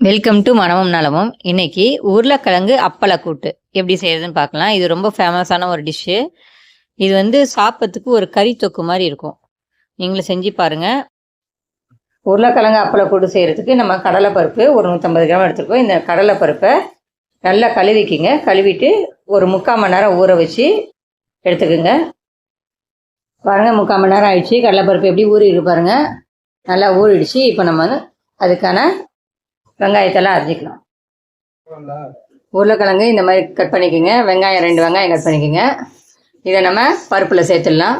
Welcome to மனமும் நலமும். இன்னைக்கு உருளைக்கிழங்கு அப்பள கூட்டு எப்படி செய்யறதுன்னு பார்க்கலாம். இது ரொம்ப ஃபேமஸான ஒரு டிஷ்ஷு. இது சாப்பிட்றதுக்கு ஒரு கறி தொக்கு மாதிரி இருக்கும். நீங்களும் செஞ்சு பாருங்க. உருளைக்கிழங்கு அப்பள கூட்டு செய்யறதுக்கு நம்ம கடலைப்பருப்பு ஒரு 150 கிராம் எடுத்துருக்கோம். இந்த கடலைப்பருப்பை நல்லா கழுவிக்கிங்க. கழுவிட்டு ஒரு 3/4 மணி நேரம் ஊற வச்சு எடுத்துக்கோங்க. பாருங்கள், 3/4 மணி நேரம் ஆயிடுச்சு. கடலைப்பருப்பு எப்படி ஊறிடு பாருங்க, நல்லா ஊறிடுச்சு. இப்போ நம்ம அதுக்கான வெங்காயத்தெல்லாம் அரிஞ்சிக்கலாம். உருளைக்கிழங்கு இந்த மாதிரி கட் பண்ணிக்கோங்க. வெங்காயம் 2 வெங்காயம் கட் பண்ணிக்கோங்க. இதை நம்ம பருப்பில் சேர்த்துடலாம்.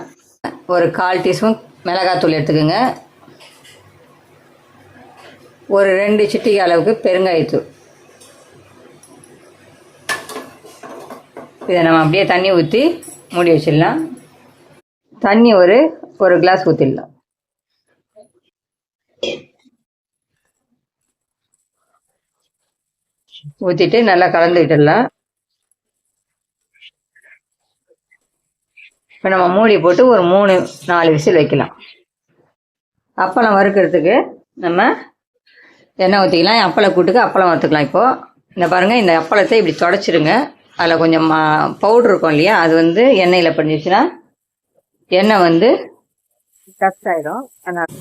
ஒரு 1/4 டீஸ்பூன் மிளகாத்தூள் எடுத்துக்கோங்க. ஒரு 2 சிட்டிகை அளவுக்கு பெருங்காயத்தூள். இதை நம்ம அப்படியே தண்ணி ஊற்றி மூடி வச்சிடலாம். தண்ணி ஒரு கிளாஸ் ஊற்றிடலாம். ஊற்றிட்டு நல்லா கலந்து விட்டுடலாம். இப்போ நம்ம மூடி போட்டு ஒரு 3-4 விசில் வைக்கலாம். அப்பளம் வறுக்கிறதுக்கு நம்ம எண்ணெய் ஊற்றிக்கலாம். அப்பள கூட்டுக்கு அப்பளம் வறுத்துக்கலாம். இப்போது இந்த பாருங்கள், இந்த அப்பளத்தை இப்படி தொடச்சிடுங்க. அதில் கொஞ்சம் பவுட்ரு இருக்கும் இல்லையா, அது எண்ணெயில் பண்ணிடுச்சுன்னா எண்ணெய் டஸ்ட் ஆகிடும். அதனால்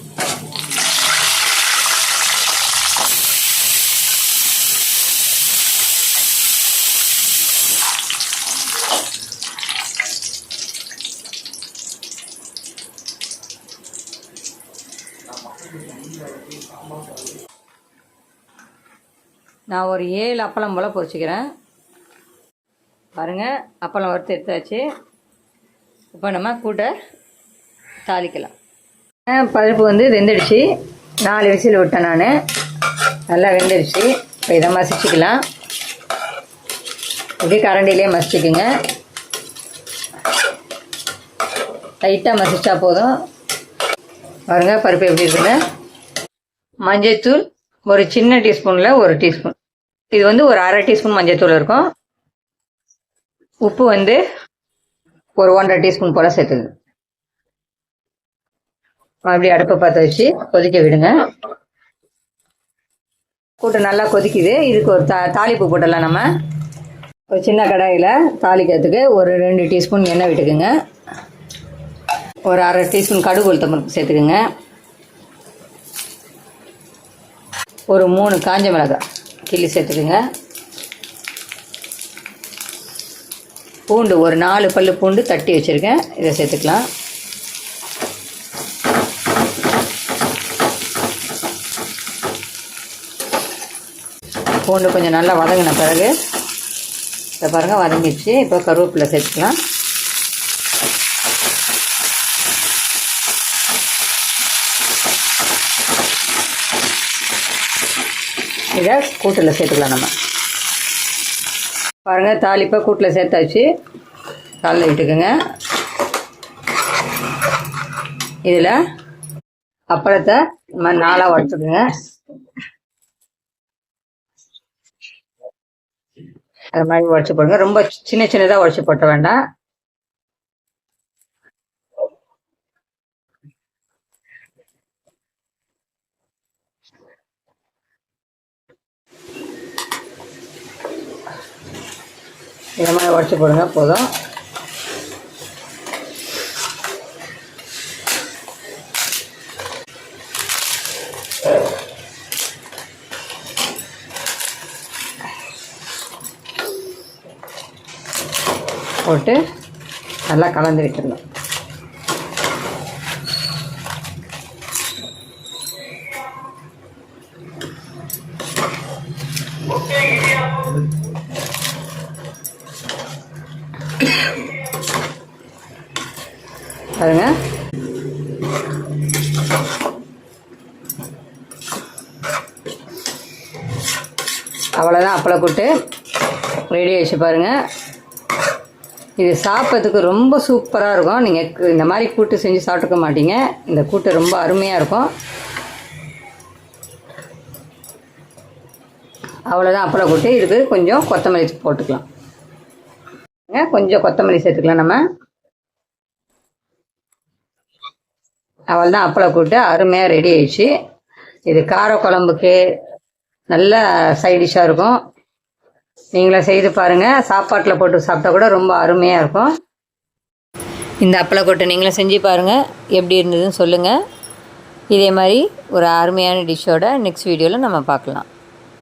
நான் ஒரு 7 அப்பளம் போல் பொரிச்சிக்கிறேன். பாருங்கள், அப்பளம் வறுத்து எடுத்தாச்சு. இப்போ நம்ம கூட்டை தாளிக்கலாம். பருப்பு வெந்துடுச்சு. 4 விசில் விட்டேன் நான். நல்லா வெந்துடுச்சு. இப்போ இதை மசிச்சுக்கலாம். இப்படி கரண்டிலே மசிச்சுக்குங்க. லைட்டாக மசிச்சா போதும். பாருங்கள், பருப்பு எப்படி இருக்குன்னு. மஞ்சள்தூள் ஒரு சின்ன டீஸ்பூனில் 1 டீஸ்பூன். இது ஒரு 1/2 டீஸ்பூன் மஞ்சள்தூள் இருக்கும். உப்பு ஒரு 1/2 டீஸ்பூன் போல் சேர்த்துது. அப்படி அடுப்பை பற்ற வச்சு கொதிக்க விடுங்க. கூட்டு நல்லா கொதிக்குது. இதுக்கு ஒரு தாளிப்பு போட்டுடலாம். நம்ம ஒரு சின்ன கடாயில் தாளிக்கிறதுக்கு ஒரு 2 டீஸ்பூன் எண்ணெய் விட்டுக்குங்க. ஒரு 1/2 டீஸ்பூன் கடுகு உளுத்தம் பருப்பு சேர்த்துக்குங்க. ஒரு 3 காஞ்ச மிளகாய் கிள்ளி சேர்த்துக்குங்க. பூண்டு ஒரு 4 பல்லு பூண்டு தட்டி வச்சுருக்கேன், இதை சேர்த்துக்கலாம். பூண்டு கொஞ்சம் நல்லா வதங்கின பிறகு இதை பாருங்கள் வதங்கிடுச்சு. இப்போ கருவேப்பிலை சேர்த்துக்கலாம். இதை கூட்டில் சேர்த்துக்கலாம். நம்ம பாருங்கள், தாளிப்பை கூட்டில் சேர்த்தாச்சு. கலந்து விட்டுக்குங்க. இதில் அப்பளத்தை நம்ம 4ஆக உடச்சுக்குங்க. அது மாதிரி உடச்சி போடுங்க. ரொம்ப சின்ன சின்னதாக உடச்சி போட்ட வேண்டாம். இந்த மாதிரி உடச்சி போடுங்க போதும். போட்டு நல்லா கலந்து விட்டுருங்க. பாருங்க, அவ்வளோதான். அப்பள கூட்டு ரெடி ஆகிடுச்சு. பாருங்கள், இது சாப்பிட்றதுக்கு ரொம்ப சூப்பராக இருக்கும். நீங்கள் இந்த மாதிரி கூட்டு செஞ்சு சாப்பிட்டுக்க மாட்டீங்க. இந்த கூட்டு ரொம்ப அருமையாக இருக்கும். அவ்வளோதான் அப்பள கூட்டு. இதுக்கு கொஞ்சம் கொத்தமல்லி போட்டுக்கலாம். கொஞ்சம் கொத்தமல்லி சேர்த்துக்கலாம் நம்ம. அவ்வளோதான், அப்பள கூட்டு அருமையாக ரெடி ஆயிடுச்சு. இது கார குழம்புக்கு, நல்ல சைட் டிஷ்ஷாக இருக்கும். நீங்களே செய்து பாருங்கள். சாப்பாட்டில் போட்டு சாப்பிட்டா கூட ரொம்ப அருமையாக இருக்கும். இந்த அப்பளக்கூட்டை நீங்களும் செஞ்சு பாருங்கள், எப்படி இருந்ததுன்னு சொல்லுங்கள். இதே மாதிரி ஒரு அருமையான டிஷ்ஷோட நெக்ஸ்ட் வீடியோவில் நம்ம பார்க்கலாம்.